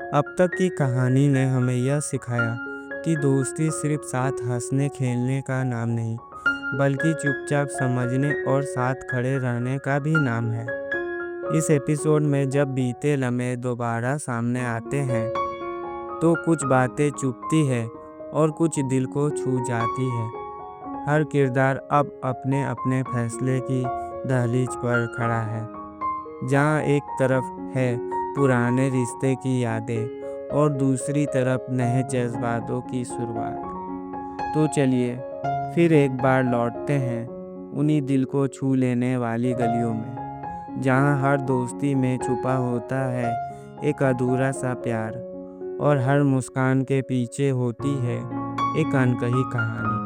अब तक की कहानी ने हमें यह सिखाया कि दोस्ती सिर्फ साथ हंसने खेलने का नाम नहीं, बल्कि चुपचाप समझने और साथ खड़े रहने का भी नाम है। इस एपिसोड में जब बीते लम्हे दोबारा सामने आते हैं, तो कुछ बातें चुभती है और कुछ दिल को छू जाती है। हर किरदार अब अपने अपने फैसले की दहलीज पर खड़ा है, जहाँ एक तरफ है पुराने रिश्ते की यादें और दूसरी तरफ नए जज्बातों की शुरुआत। तो चलिए फिर एक बार लौटते हैं उन्हीं दिल को छू लेने वाली गलियों में, जहाँ हर दोस्ती में छुपा होता है एक अधूरा सा प्यार और हर मुस्कान के पीछे होती है एक अनकही कहानी।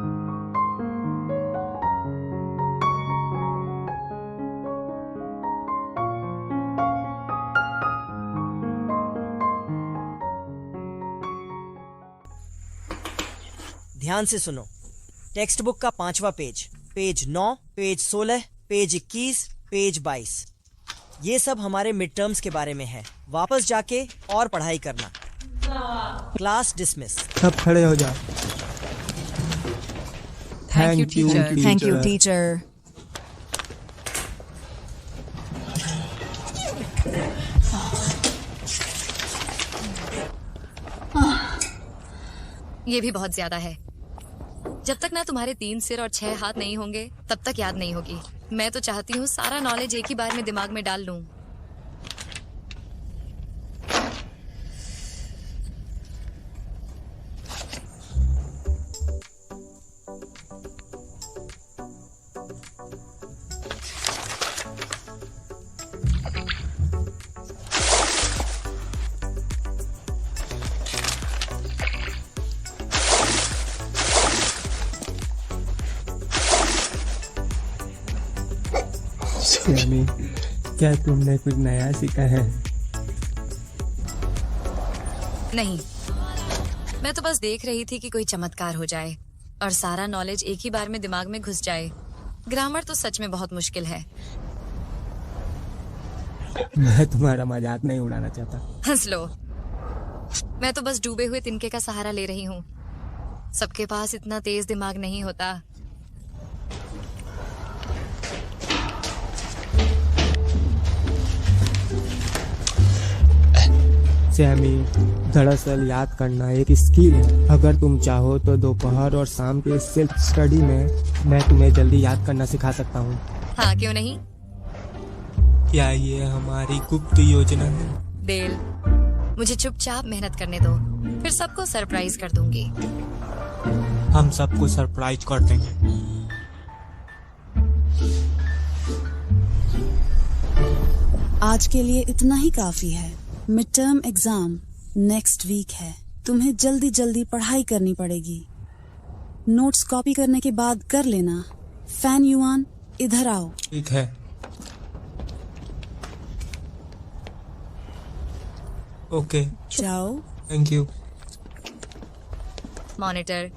ध्यान से सुनो। टेक्स्ट बुक का 5वां page, page 9, page 16, page 21, page 22। ये सब हमारे मिड टर्म्स के बारे में है। वापस जाके और पढ़ाई करना। Class dismiss. सब खड़े हो जाओ। Thank you, teacher. Thank you, teacher. ये भी बहुत ज्यादा है। जब तक ना तुम्हारे 3 सिर और 6 हाथ नहीं होंगे, तब तक याद नहीं होगी। मैं तो चाहती हूँ सारा नॉलेज एक ही बार में दिमाग में डाल लूं। यानी क्या तुमने कुछ नया सीखा है? नहीं, मैं तो बस देख रही थी कि कोई चमत्कार हो जाए और सारा नॉलेज एक ही बार में दिमाग में घुस जाए। ग्रामर तो सच में बहुत मुश्किल है। मैं तुम्हारा मजाक नहीं उड़ाना चाहता। हंस लो। मैं तो बस डूबे हुए तिनके का सहारा ले रही हूँ। सबके पास इतना तेज दिमाग नहीं होता। सैमी, दरअसल याद करना एक स्किल है। अगर तुम चाहो तो दोपहर और शाम के सेल्फ स्टडी में मैं तुम्हें जल्दी याद करना सिखा सकता हूँ। हाँ, क्यों नहीं? क्या ये हमारी गुप्त योजना है? डेल, मुझे चुपचाप मेहनत करने दो, फिर सबको सरप्राइज कर दूंगी। हम सबको सरप्राइज कर देंगे। आज के लिए इतना ही काफी है। Mid term exam next week है। तुम्हें जल्दी जल्दी पढ़ाई करनी पड़ेगी। नोट्स कॉपी करने के बाद कर लेना। फैन युआन, इधर आओ। ठीक है। ओके, जाओ। Thank you. मॉनिटर,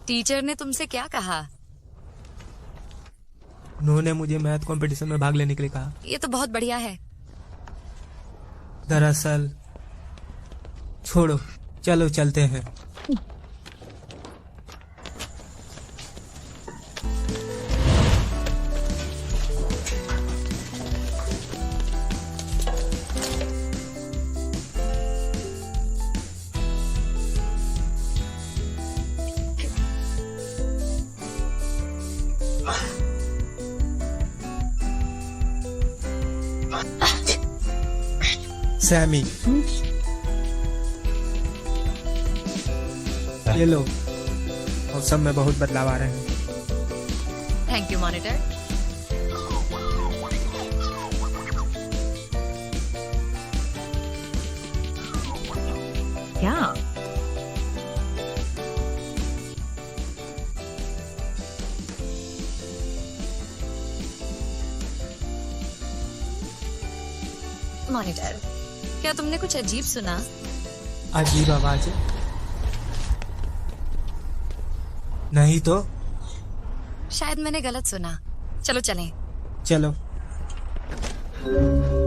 टीचर ने तुमसे क्या कहा? उन्होंने मुझे मैथ कंपटीशन में भाग लेने के लिए कहा। ये तो बहुत बढ़िया है। दरअसल छोड़ो, चलो चलते हैं। सैमी, ये लो, मौसम में बहुत बदलाव आ रहे हैं। Thank you monitor. क्या? मॉनिटर, क्या तुमने कुछ अजीब सुना? अजीब आवाज? नहीं तो। शायद मैंने गलत सुना। चलो चलें। चलो।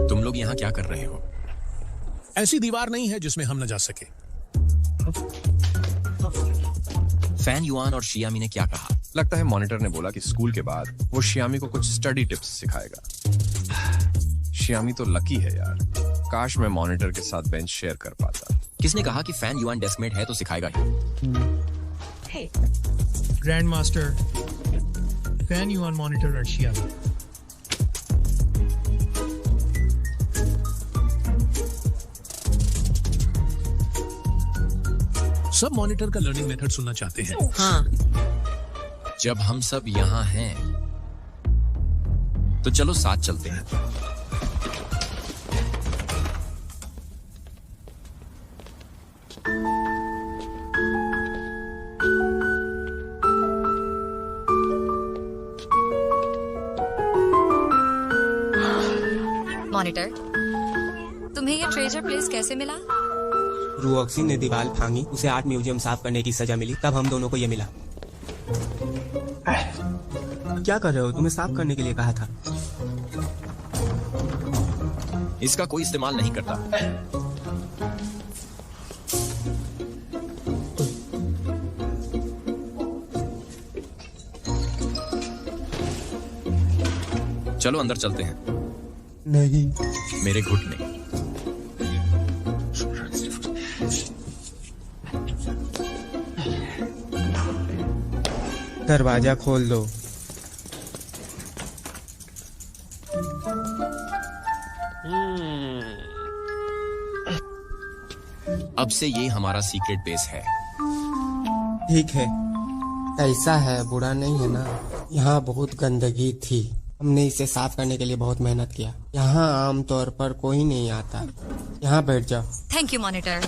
तुम लोग यहाँ क्या कर रहे हो? ऐसी दीवार नहीं है जिसमें हम न जा सके। फैन युआन और शियामी ने क्या कहा? लगता है मॉनिटर ने बोला कि स्कूल के बाद वो शियामी को कुछ स्टडी टिप्स सिखाएगा। शियामी तो लकी है यार, काश मैं मॉनिटर के साथ बेंच शेयर कर पाता। किसने कहा कि फैन युआन डेस्कमेट है तो सिखाएगा ही? Grand master, fan Yuan, monitor और शियामी। सब मॉनिटर का लर्निंग मेथड सुनना चाहते हैं। हाँ, जब हम सब यहाँ हैं तो चलो साथ चलते हैं। मॉनिटर, तुम्हें ये ट्रेजर प्लेस कैसे मिला? रुओक्सी ने दीवार फांगी, उसे आर्ट म्यूजियम साफ करने की सजा मिली, तब हम दोनों को ये मिला। क्या कर रहे हो? तुम्हें साफ करने के लिए कहा था। इसका कोई इस्तेमाल नहीं करता। चलो अंदर चलते हैं। नहीं। मेरे घुटने। दरवाजा खोल दो। अब से ये हमारा सीक्रेट बेस है। ठीक है, ऐसा है, बुरा नहीं है ना। यहाँ बहुत गंदगी थी, हमने इसे साफ करने के लिए बहुत मेहनत किया। यहाँ आमतौर पर कोई नहीं आता। यहाँ बैठ जाओ। Thank you monitor.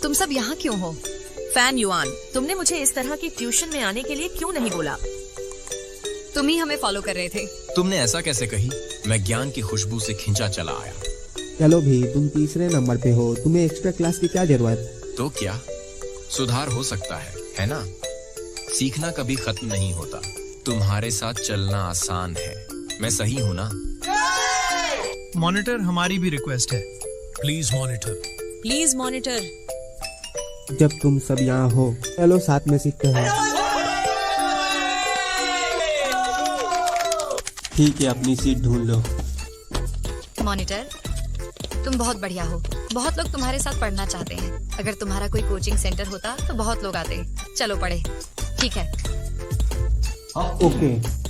तुम सब यहाँ क्यों हो? फैन युआन, तुमने मुझे इस तरह की ट्यूशन में आने के लिए क्यों नहीं बोला? तुम ही हमें फॉलो कर रहे थे। तुमने ऐसा कैसे कही? मैं ज्ञान की खुशबू से खिंचा चला आया। चलो भी, तुम तीसरे नंबर पे हो, तुम्हें एक्स्ट्रा क्लास की क्या जरूरत? तो क्या सुधार हो सकता है ना? सीखना कभी खत्म नहीं होता। तुम्हारे साथ चलना आसान है। मैं सही हूँ ना? मॉनिटर, हमारी भी रिक्वेस्ट है, प्लीज मॉनिटर। Please monitor. जब तुम सब यहाँ हो, चलो साथ में सीखते हैं। ठीक है, अपनी सीट ढूंढ लो। मॉनिटर, तुम बहुत बढ़िया हो। बहुत लोग तुम्हारे साथ पढ़ना चाहते हैं। अगर तुम्हारा कोई कोचिंग सेंटर होता तो बहुत लोग आते। चलो पढ़े। ठीक है। ओके।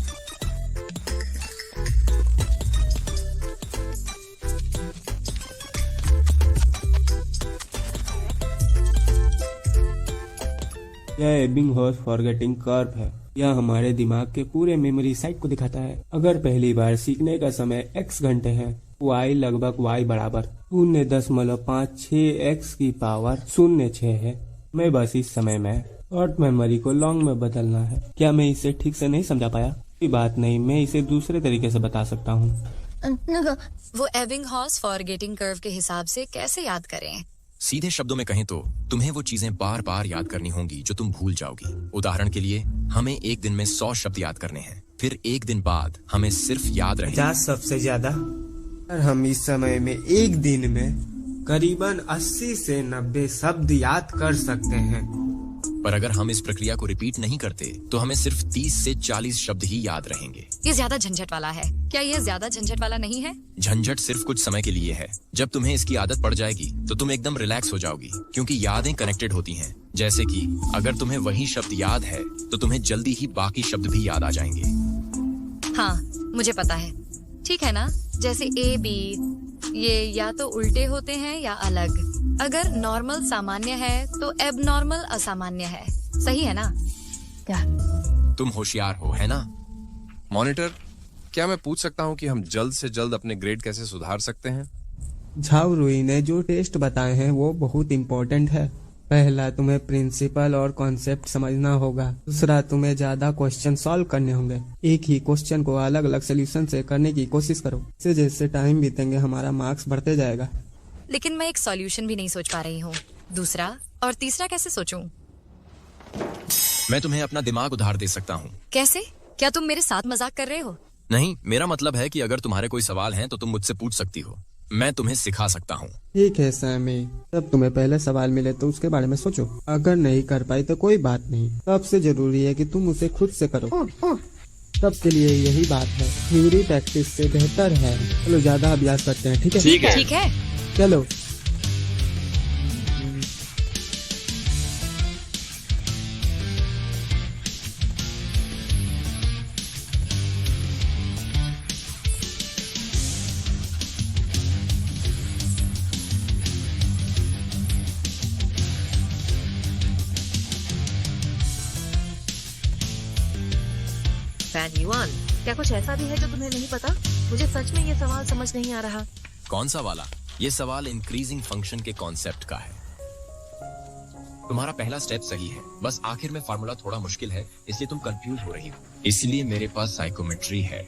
यह एबिंगहॉस फॉरगेटिंग कर्व है। यह हमारे दिमाग के पूरे मेमोरी साइट को दिखाता है। अगर पहली बार सीखने का समय x घंटे है, y लगभग y बराबर 0.56 x की पावर 0.6 है। मैं बस इस समय में शॉर्ट मेमोरी को लॉन्ग में बदलना है। क्या मैं इसे ठीक से नहीं समझा पाया? कोई बात नहीं, मैं इसे दूसरे तरीके से बता सकता हूँ। वो एबिंगहॉस फॉरगेटिंग कर्व के हिसाब से कैसे याद करें? सीधे शब्दों में कहें तो तुम्हें वो चीजें बार बार याद करनी होंगी जो तुम भूल जाओगी। उदाहरण के लिए, हमें एक दिन में 100 शब्द याद करने हैं, फिर एक दिन बाद हमें सिर्फ याद रहेंगे 50 सबसे ज्यादा। और हम इस समय में एक दिन में करीबन 80 से 90 शब्द याद कर सकते हैं। पर अगर हम इस प्रक्रिया को रिपीट नहीं करते तो हमें सिर्फ 30 से 40 शब्द ही याद रहेंगे। ये ज्यादा झंझट वाला है। क्या ये ज्यादा झंझट वाला नहीं है? झंझट सिर्फ कुछ समय के लिए है। जब तुम्हें इसकी आदत पड़ जाएगी तो तुम एकदम रिलैक्स हो जाओगी, क्योंकि यादें कनेक्टेड होती हैं। जैसे कि अगर तुम्हें वही शब्द याद है तो तुम्हें जल्दी ही बाकी शब्द भी याद आ जाएंगे। हाँ, मुझे पता है। ठीक है ना? जैसे A, B, ये या तो उल्टे होते हैं या अलग। अगर नॉर्मल सामान्य है तो एबनॉर्मल असामान्य है। सही है ना? क्या तुम होशियार हो, है ना? मॉनिटर, क्या मैं पूछ सकता हूँ कि हम जल्द से जल्द अपने ग्रेड कैसे सुधार सकते हैं? झाओ रुई ने जो टेस्ट बताए हैं वो बहुत इम्पोर्टेंट है। पहला, तुम्हें प्रिंसिपल और कॉन्सेप्ट समझना होगा। दूसरा, तुम्हें ज्यादा क्वेश्चन सॉल्व करने होंगे। एक ही क्वेश्चन को अलग अलग सोल्यूशन से करने की कोशिश करो। जैसे जैसे टाइम बीतेंगे हमारा मार्क्स बढ़ते जाएगा। लेकिन मैं एक सॉल्यूशन भी नहीं सोच पा रही हूँ। दूसरा और तीसरा कैसे सोचूं? मैं तुम्हें अपना दिमाग उधार दे सकता हूँ। कैसे? क्या तुम मेरे साथ मजाक कर रहे हो? नहीं, मेरा मतलब है कि अगर तुम्हारे कोई सवाल हैं तो तुम मुझसे पूछ सकती हो। मैं तुम्हें सिखा सकता हूँ। ठीक है सैमी, जब तुम्हें पहले सवाल मिले तो उसके बारे में सोचो। अगर नहीं कर पाई तो कोई बात नहीं, सबसे जरूरी है कि तुम उसे खुद से करो। सबके लिए यही बात है, थ्योरी प्रैक्टिस से बेहतर है। चलो ज्यादा अभ्यास करते हैं, ठीक है? ठीक है। चलो। फैन युआन, क्या कुछ ऐसा भी है जो तुम्हें नहीं पता? मुझे सच में ये सवाल समझ नहीं आ रहा। कौन सा वाला? ये सवाल इंक्रीजिंग फंक्शन के कॉन्सेप्ट का है। तुम्हारा पहला स्टेप सही है, बस आखिर में फार्मूला थोड़ा मुश्किल है, इसलिए तुम कंफ्यूज हो रही हो। इसलिए मेरे पास साइकोमेट्री है।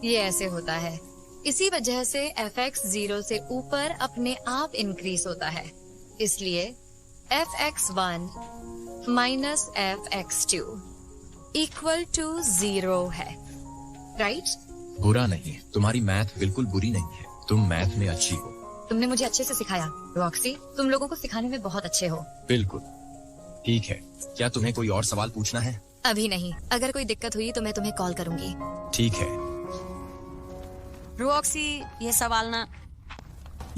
ये ऐसे होता है, इसी वजह से fx 0 से ऊपर अपने आप इंक्रीज होता है। इसलिए fx1 minus fx2 equal to 0 है, राइट? बुरा नहीं, तुम्हारी मैथ बिल्कुल बुरी नहीं है, तुम मैथ में अच्छी हो। तुमने मुझे अच्छे से सिखाया रॉक्सी, तुम लोगों को सिखाने में बहुत अच्छे हो। बिल्कुल ठीक है। क्या तुम्हें कोई और सवाल पूछना है? अभी नहीं, अगर कोई दिक्कत हुई तो मैं तुम्हें कॉल करूंगी। ठीक है। रॉक्सी, ये सवाल ना।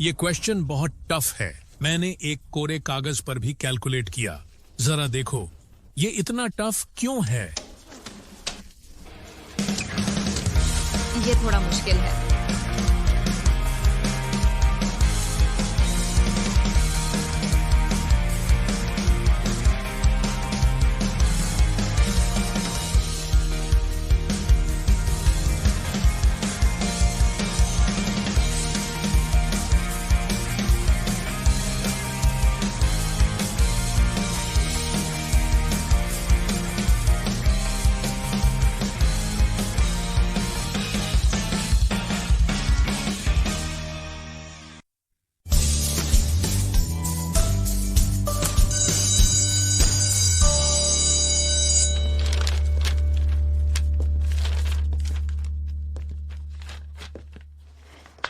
ये क्वेश्चन बहुत टफ है। मैंने एक कोरे कागज पर भी कैलकुलेट किया। जरा देखो, ये इतना टफ क्यों है? ये थोड़ा मुश्किल है।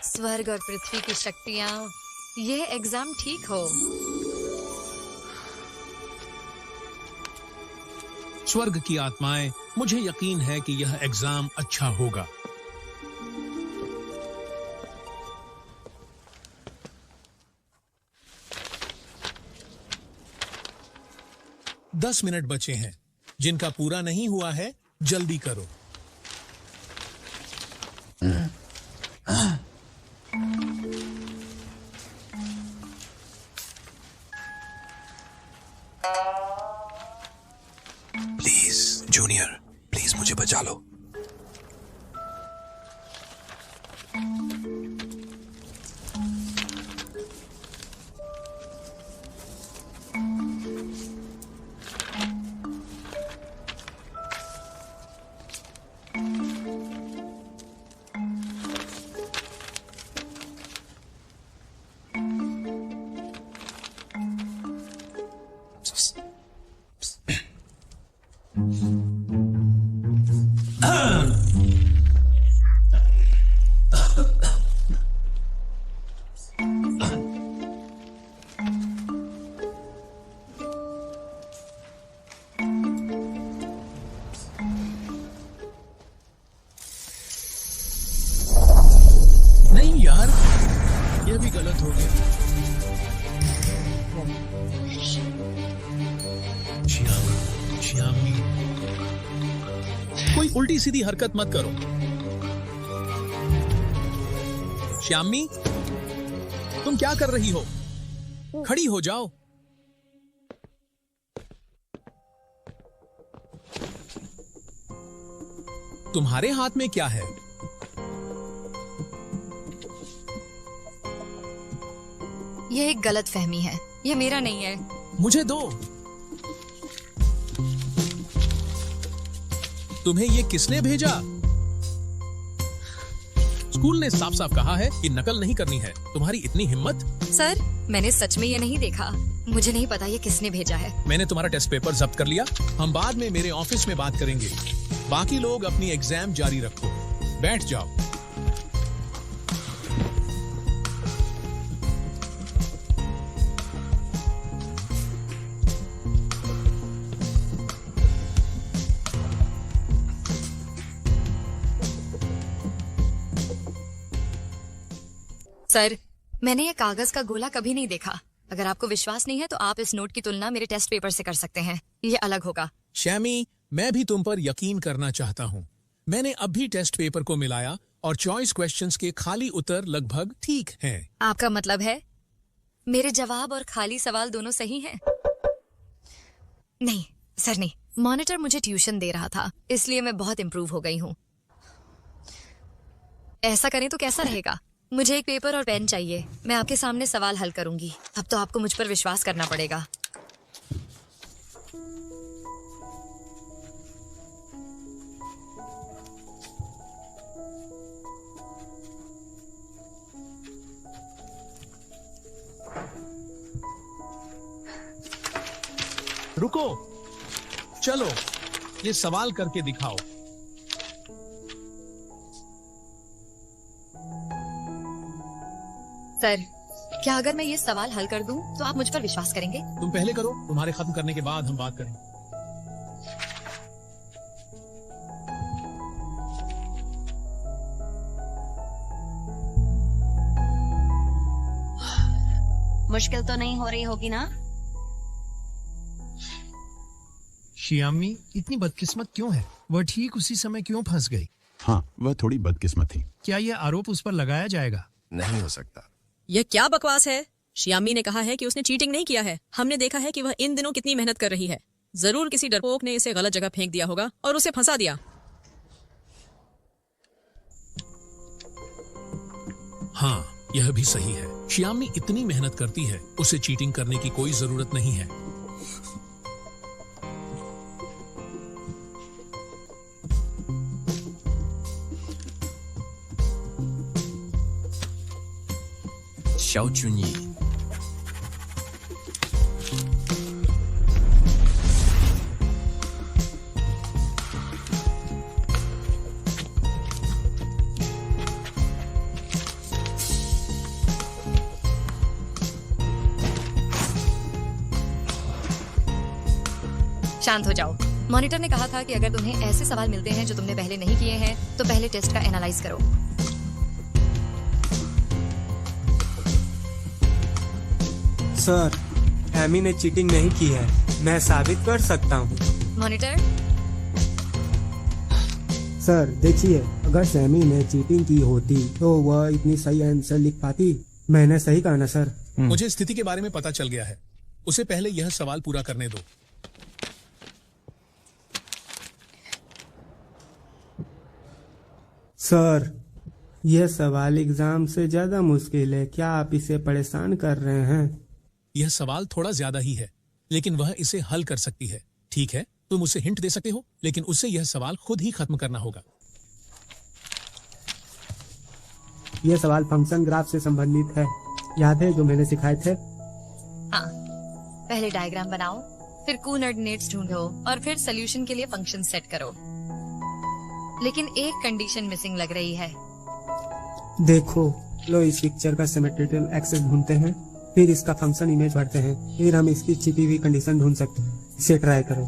स्वर्ग और पृथ्वी की शक्तियाँ, ये एग्जाम ठीक हो। स्वर्ग की आत्माएं, मुझे यकीन है कि यह एग्जाम अच्छा होगा। दस मिनट बचे हैं। जिनका पूरा नहीं हुआ है, जल्दी करो। प्लीज जूनियर, प्लीज मुझे बचा लो। नहीं यार, यह भी गलत हो गया। श्यामी, कोई उल्टी सीधी हरकत मत करो। श्यामी, तुम क्या कर रही हो? खड़ी हो जाओ। तुम्हारे हाथ में क्या है? ये एक गलत फहमी है, ये मेरा नहीं है। मुझे दो। तुम्हें ये किसने भेजा? स्कूल ने साफ साफ कहा है कि नकल नहीं करनी है। तुम्हारी इतनी हिम्मत। सर, मैंने सच में ये नहीं देखा। मुझे नहीं पता ये किसने भेजा है। मैंने तुम्हारा टेस्ट पेपर जब्त कर लिया। हम बाद में मेरे ऑफिस में बात करेंगे। बाकी लोग अपनी एग्जाम जारी रखो। बैठ जाओ। सर, मैंने ये कागज का गोला कभी नहीं देखा। अगर आपको विश्वास नहीं है तो आप इस नोट की तुलना मेरे टेस्ट पेपर से कर सकते हैं। ये अलग होगा। शैमी, मैं भी तुम पर यकीन करना चाहता हूँ। मैंने अभी टेस्ट पेपर को मिलाया और चॉइस क्वेश्चंस के खाली उत्तर लगभग ठीक हैं। आपका मतलब है मेरे जवाब और खाली सवाल दोनों सही हैं? नहीं सर, नहीं। मॉनिटर मुझे ट्यूशन दे रहा था, इसलिए मैं बहुत इम्प्रूव हो गई हूँ। ऐसा करें तो कैसा रहेगा? मुझे एक पेपर और पेन चाहिए। मैं आपके सामने सवाल हल करूंगी। अब तो आपको मुझ पर विश्वास करना पड़ेगा। रुको, चलो ये सवाल करके दिखाओ। सर, क्या अगर मैं ये सवाल हल कर दूं तो आप मुझ पर विश्वास करेंगे? तुम पहले करो, तुम्हारे खत्म करने के बाद हम बात करेंगे। मुश्किल तो नहीं हो रही होगी ना? शियामी इतनी बदकिस्मत क्यों है? वह ठीक उसी समय क्यों फंस गई? हाँ, वह थोड़ी बदकिस्मत थी। क्या यह आरोप उस पर लगाया जाएगा? नहीं हो सकता। यह क्या बकवास है? शियामी ने कहा है कि उसने चीटिंग नहीं किया है। हमने देखा है कि वह इन दिनों कितनी मेहनत कर रही है। जरूर किसी डरपोक ने इसे गलत जगह फेंक दिया होगा और उसे फंसा दिया। हाँ, यह भी सही है। शियामी इतनी मेहनत करती है, उसे चीटिंग करने की कोई जरूरत नहीं है। शाओ चुनयी। शांत हो जाओ। मॉनिटर ने कहा था कि अगर तुम्हें ऐसे सवाल मिलते हैं जो तुमने पहले नहीं किए हैं तो पहले टेस्ट का एनालाइज करो। सर, एमी ने चीटिंग नहीं की है। मैं साबित कर सकता हूँ। मॉनिटर, सर देखिए, अगर सैमी ने चीटिंग की होती तो वह इतनी सही आंसर लिख पाती। मैंने सही कहा ना सर? मुझे स्थिति के बारे में पता चल गया है। उसे पहले यह सवाल पूरा करने दो। सर, यह सवाल एग्जाम से ज्यादा मुश्किल है। क्या आप इसे परेशान कर रहे हैं? यह सवाल थोड़ा ज्यादा ही है, लेकिन वह इसे हल कर सकती है। ठीक है, तुम उसे हिंट दे सकते हो, लेकिन उसे यह सवाल खुद ही खत्म करना होगा। यह सवाल फंक्शन ग्राफ से संबंधित है। याद है जो मैंने सिखाए थे? हाँ, पहले डायग्राम बनाओ, फिर कोऑर्डिनेट्स ढूंढो और फिर सोल्यूशन के लिए फंक्शन सेट करो। लेकिन एक कंडीशन मिसिंग लग रही है। देखो, लो इस पिक्चर का सिमेट्रिकल एक्सेस ढूंढते हैं, फिर इसका फंक्शन इमेज भरते हैं, फिर हम इसकी छिपी हुई कंडीशन ढूंढ सकते हैं। इसे ट्राई करो।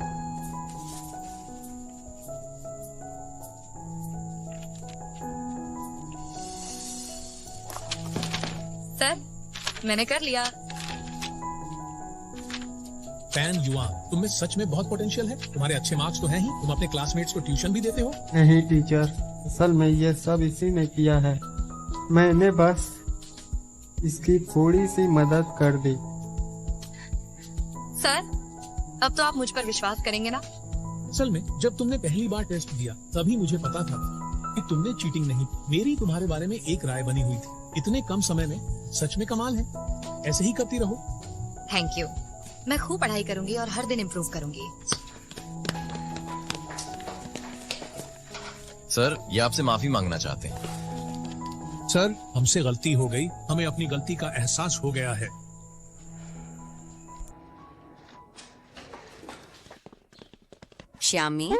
सर, मैंने कर लिया। फैन युआन, तुम में सच में बहुत पोटेंशियल है। तुम्हारे अच्छे मार्क्स तो हैं ही, तुम अपने क्लासमेट्स को ट्यूशन भी देते हो। नहीं टीचर, असल में ये सब इसी ने किया है। मैंने बस इसकी थोड़ी सी मदद कर दी। सर, अब तो आप मुझ पर विश्वास करेंगे ना? असल में जब तुमने पहली बार टेस्ट दिया तभी मुझे पता था कि तुमने चीटिंग नहीं की। मेरी तुम्हारे बारे में एक राय बनी हुई थी। इतने कम समय में सच में कमाल है। ऐसे ही करती रहो। Thank you. मैं खूब पढ़ाई करूंगी और हर दिन इम्प्रूव करूंगी। सर, ये आपसे माफी मांगना चाहते हैं। सर, हमसे गलती हो गई। हमें अपनी गलती का एहसास हो गया है। श्यामी,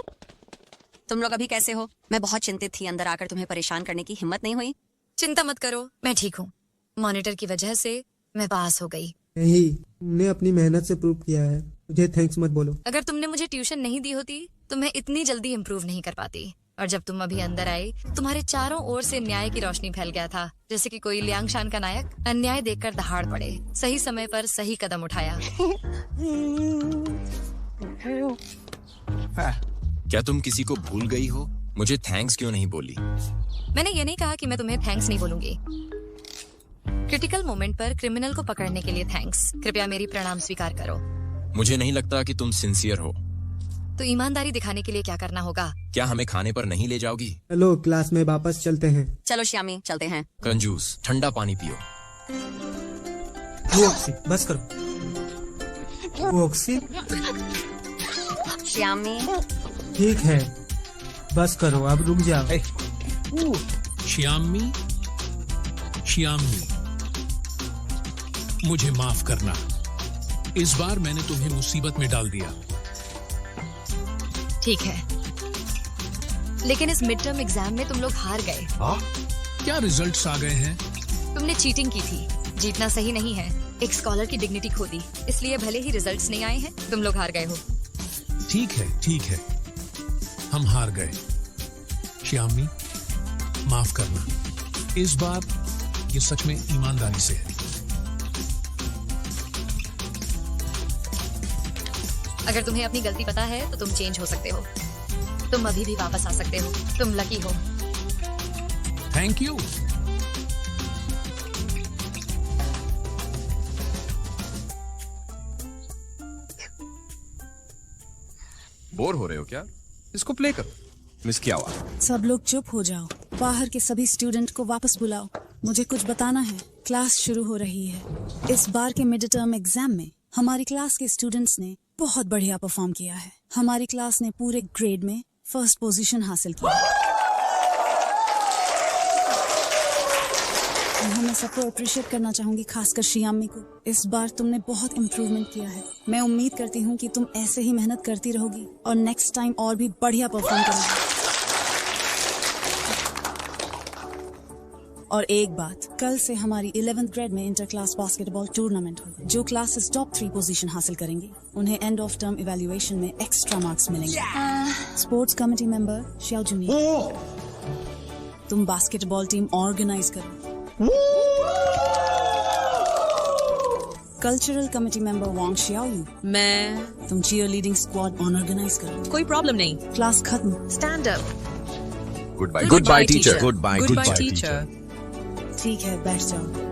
तुम लोग अभी कैसे हो? मैं बहुत चिंतित थी, अंदर आकर तुम्हें परेशान करने की हिम्मत नहीं हुई। चिंता मत करो, मैं ठीक हूँ। मॉनिटर की वजह से मैं पास हो गई। नहीं, तुमने अपनी मेहनत से प्रूव किया है, मुझे थैंक्स मत बोलो। अगर तुमने मुझे ट्यूशन नहीं दी होती तो मैं इतनी जल्दी इम्प्रूव नहीं कर पाती। और जब तुम अभी अंदर आई, तुम्हारे चारों ओर से न्याय की रोशनी फैल गया था, जैसे कि कोई लियांगशान का नायक अन्याय देखकर दहाड़ पड़े, सही समय पर सही कदम उठाया। क्या तुम किसी को भूल गई हो? मुझे थैंक्स क्यों नहीं बोली? मैंने ये नहीं कहा कि मैं तुम्हें थैंक्स नहीं बोलूंगी। क्रिटिकल मोमेंट पर क्रिमिनल को पकड़ने के लिए थैंक्स। कृपया मेरी प्रणाम स्वीकार करो। मुझे नहीं लगता कि तुम सिंसियर हो। तो ईमानदारी दिखाने के लिए क्या करना होगा? क्या हमें खाने पर नहीं ले जाओगी? चलो क्लास में वापस चलते हैं। चलो श्यामी, चलते हैं। कंजूस, ठंडा पानी पियो। वो ऑक्सी, बस करो। वो ऑक्सी, श्यामी, ठीक है, बस करो, अब रुक जाओ। श्यामी, श्यामी, मुझे माफ करना। इस बार मैंने तुम्हें मुसीबत में डाल दिया। ठीक है, लेकिन इस मिड टर्म एग्जाम में तुम लोग हार गए। क्या रिजल्ट्स आ गए हैं? तुमने चीटिंग की थी। जीतना सही नहीं है। एक स्कॉलर की डिग्निटी खो दी, इसलिए भले ही रिजल्ट्स नहीं आए हैं, तुम लोग हार गए हो। ठीक है, ठीक है, हम हार गए। श्यामी, माफ करना। इस बार ये सच में ईमानदारी से है। अगर तुम्हें अपनी गलती पता है तो तुम चेंज हो सकते हो। तुम अभी भी वापस आ सकते हो। तुम लकी हो। Thank you. बोर हो रहे हो क्या? इसको प्ले करो। मिस किया हुआ। सब लोग चुप हो जाओ। बाहर के सभी स्टूडेंट को वापस बुलाओ। मुझे कुछ बताना है। क्लास शुरू हो रही है। इस बार के मिड टर्म एग्जाम में हमारी क्लास के स्टूडेंट्स ने बहुत बढ़िया परफॉर्म किया है। हमारी क्लास ने पूरे ग्रेड में फर्स्ट पोजीशन हासिल की। मैं सबको अप्रिशिएट करना चाहूंगी, खासकर श्यामी को। इस बार तुमने बहुत इम्प्रूवमेंट किया है। मैं उम्मीद करती हूँ कि तुम ऐसे ही मेहनत करती रहोगी और नेक्स्ट टाइम और भी बढ़िया परफॉर्म करोगी। और एक बात, कल से हमारी 11th ग्रेड में इंटर क्लास बास्केटबॉल टूर्नामेंट होगा। जो क्लासेस टॉप 3 पोजीशन हासिल करेंगे उन्हें एंड ऑफ टर्म इवैल्यूएशन में एक्स्ट्रा मार्क्स मिलेंगे। स्पोर्ट्स कमेटी मेंबर श्याओ जुनी, तुम बास्केटबॉल टीम ऑर्गेनाइज करो। कल्चरल कमेटी मेंबर वांग शियाओयू, मैं तुम चीयर लीडिंग स्क्वाड ऑर्गेनाइज करो। कोई प्रॉब्लम नहीं। क्लास खत्म। Stand up. Goodbye. Goodbye teacher. Goodbye teacher. ठीक है, बैठ जाओ।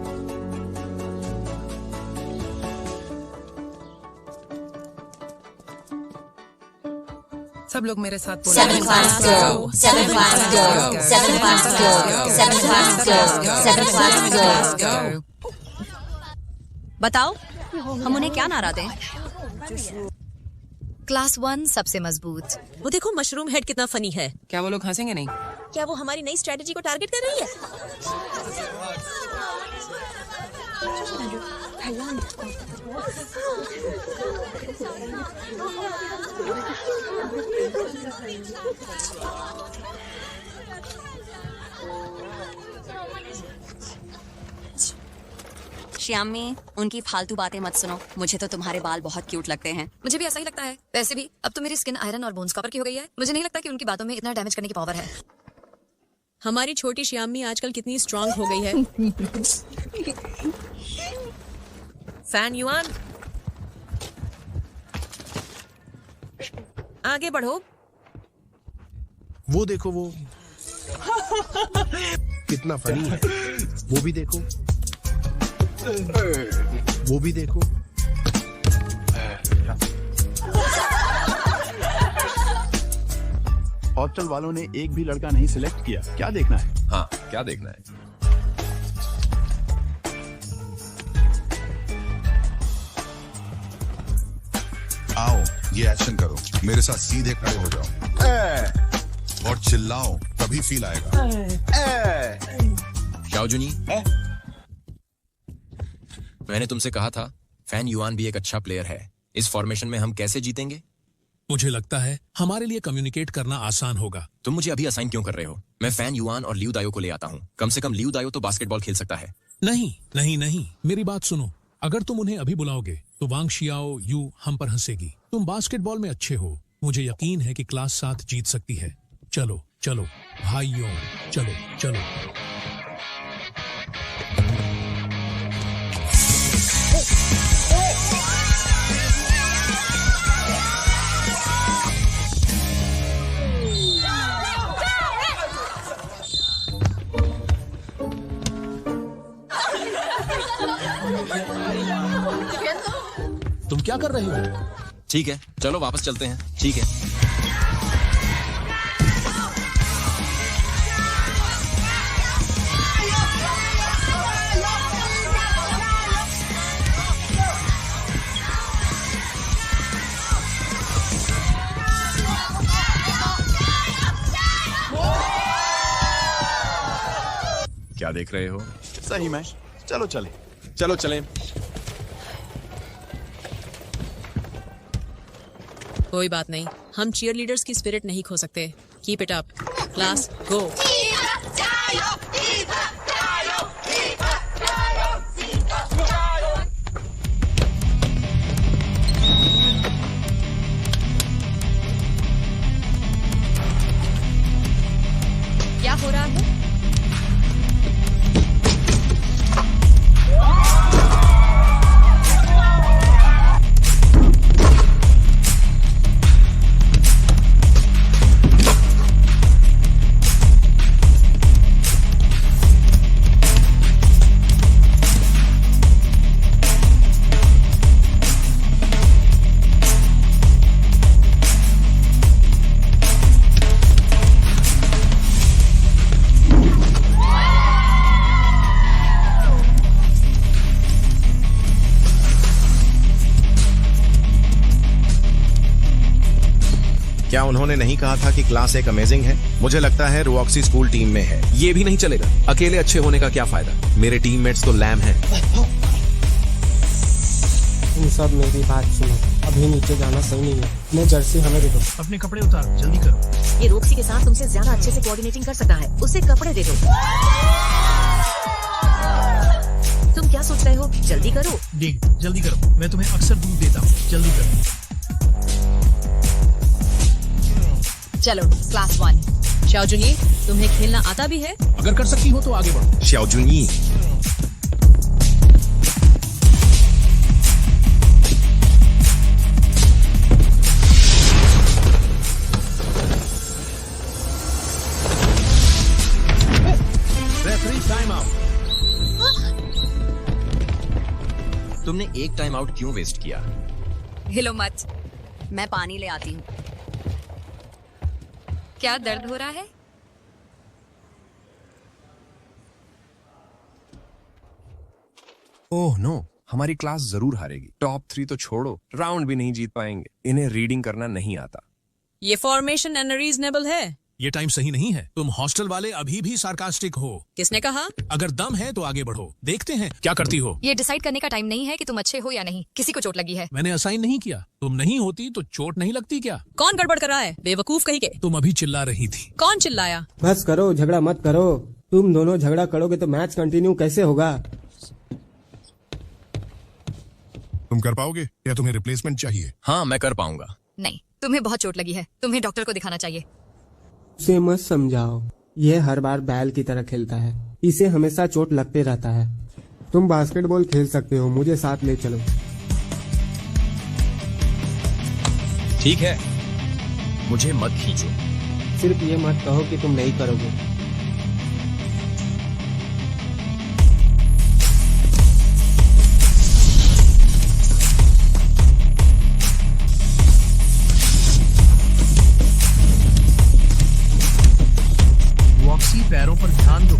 सब लोग मेरे साथ बोलो। 7 class go, 7 class go, 7 class go, 7 class go, 7 class go। बताओ, हम उन्हें क्या नारा दें? क्लास 1 सबसे मजबूत। वो देखो मशरूम हेड कितना फनी है। क्या वो लोग हंसेंगे नहीं? क्या वो हमारी नई स्ट्रेटेजी को टारगेट कर रही है? श्यामी, उनकी फालतू बातें मत सुनो। मुझे तो तुम्हारे बाल बहुत क्यूट लगते हैं। मुझे भी ऐसा ही लगता है। वैसे भी अब तो मेरी स्किन आयरन और बोन्स कॉपर की हो गई है। मुझे नहीं लगता कि उनकी बातों में इतना डैमेज करने की पावर है। हमारी छोटी श्यामी आजकल कितनी स्ट्रांग हो गई है। फैन युआन, आगे बढ़ो। वो देखो, वो कितना फनी है। वो भी देखो, वो भी देखो। हॉस्टल वालों ने एक भी लड़का नहीं सिलेक्ट किया। क्या देखना है? हाँ, क्या देखना है? आओ, ये एक्शन करो। मेरे साथ सीधे खड़े हो जाओ और चिल्लाओ, तभी फील आएगा। श्याओ जुनी, मैंने तुमसे कहा था फैन युआन भी एक अच्छा प्लेयर है। इस फॉर्मेशन में हम कैसे जीतेंगे? मुझे लगता है हमारे लिए कम्युनिकेट करना आसान होगा। तुम मुझे अभी असाइन क्यों कर रहे हो? मैं फैन युआन और लियू दायो को ले आता हूँ। कम से कम लियू दायो तो बास्केटबॉल खेल सकता है। नहीं नहीं नहीं, मेरी बात सुनो। अगर तुम उन्हें अभी बुलाओगे तो वांग शियाओ यू हम पर हंसेगी। तुम बास्केटबॉल में अच्छे हो, मुझे यकीन है कि क्लास 7 जीत सकती है। चलो चलो भाइयों, चलो चलो। तुम क्या कर रहे हो? ठीक है, चलो वापस चलते हैं। ठीक है। क्या देख रहे हो? सही मैच। चलो चले। चलो चलें। कोई बात नहीं, हम चीयर लीडर्स की स्पिरिट नहीं खो सकते। Keep it up. क्लास गो। क्या हो रहा है? क्या उन्होंने नहीं कहा था कि क्लास एक अमेजिंग है? मुझे लगता है रोऑक्सी स्कूल टीम में है। ये भी नहीं चलेगा। अकेले अच्छे होने का क्या फायदा? मेरे टीममेट्स तो लैम हैं। तुम सब मेरी बात सुनो, अभी नीचे जाना सही नहीं है। मैं जर्सी हमें दे दो। अपने कपड़े उतारो, जल्दी करो। ये रोक्सी के साथ तुमसे ज्यादा अच्छे से कोऑर्डिनेटिंग कर सकता है, उसे कपड़े दे दो। तुम क्या सोच रहे हो? जल्दी करो। डिंग, जल्दी करो। मैं तुम्हें अक्सर दूध देता हूँ, जल्दी करो। चलो क्लास 1। शाओ जुनई, तुम्हें खेलना आता भी है? अगर कर सकती हो तो आगे बढ़ो। श्याओ जुनई, रेफरी टाइम आउट। तुमने एक टाइम आउट क्यों वेस्ट किया? हिलो मत, मैं पानी ले आती हूँ। क्या दर्द हो रहा है? ओह नो, हमारी क्लास जरूर हारेगी। टॉप 3 तो छोड़ो, राउंड भी नहीं जीत पाएंगे। इन्हें रीडिंग करना नहीं आता। ये फॉर्मेशन अनरीजनेबल है। ये टाइम सही नहीं है। तुम हॉस्टल वाले अभी भी सार्कास्टिक हो। किसने कहा? अगर दम है तो आगे बढ़ो, देखते हैं क्या करती हो। ये डिसाइड करने का टाइम नहीं है कि तुम अच्छे हो या नहीं। किसी को चोट लगी है। मैंने असाइन नहीं किया। तुम नहीं होती तो चोट नहीं लगती क्या? कौन गड़बड़ कर रहा है? बेवकूफ कहीं के। तुम अभी चिल्ला रही थी। कौन चिल्लाया? बस करो, झगड़ा मत करो। तुम दोनों झगड़ा करोगे तो मैच कंटिन्यू कैसे होगा? तुम कर पाओगे या तुम्हें रिप्लेसमेंट चाहिए? हाँ, मैं कर पाऊंगा। नहीं, तुम्हें बहुत चोट लगी है। तुम्हें डॉक्टर को दिखाना चाहिए। उसे मत समझाओ, ये हर बार बैल की तरह खेलता है। इसे हमेशा चोट लगते रहता है। तुम बास्केटबॉल खेल सकते हो, मुझे साथ ले चलो। ठीक है, मुझे मत खींचो। सिर्फ ये मत कहो कि तुम नहीं करोगे। वॉक्सी, पैरों पर ध्यान दो।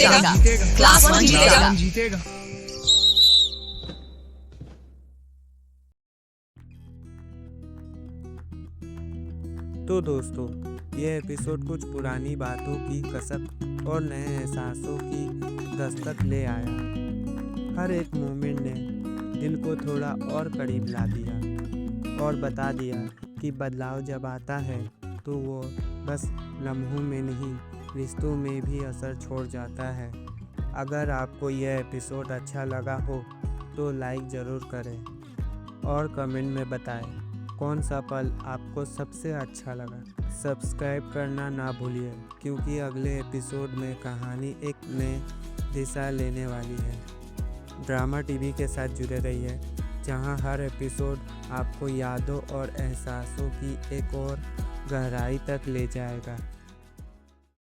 जीतेगा। क्लास 1 जीतेगा। तो दोस्तों, ये एपिसोड कुछ पुरानी बातों की कसक और नए एहसासों की दस्तक ले आया। हर एक मोमेंट ने दिल को थोड़ा और करीब ला दिया और बता दिया कि बदलाव जब आता है तो वो बस लम्हों में नहीं, रिश्तों में भी असर छोड़ जाता है। अगर आपको यह एपिसोड अच्छा लगा हो तो लाइक ज़रूर करें और कमेंट में बताएं कौन सा पल आपको सबसे अच्छा लगा। सब्सक्राइब करना ना भूलिए, क्योंकि अगले एपिसोड में कहानी एक नए दिशा लेने वाली है। ड्रामा टीवी के साथ जुड़े रहिए, जहां हर एपिसोड आपको यादों और एहसासों की एक और गहराई तक ले जाएगा।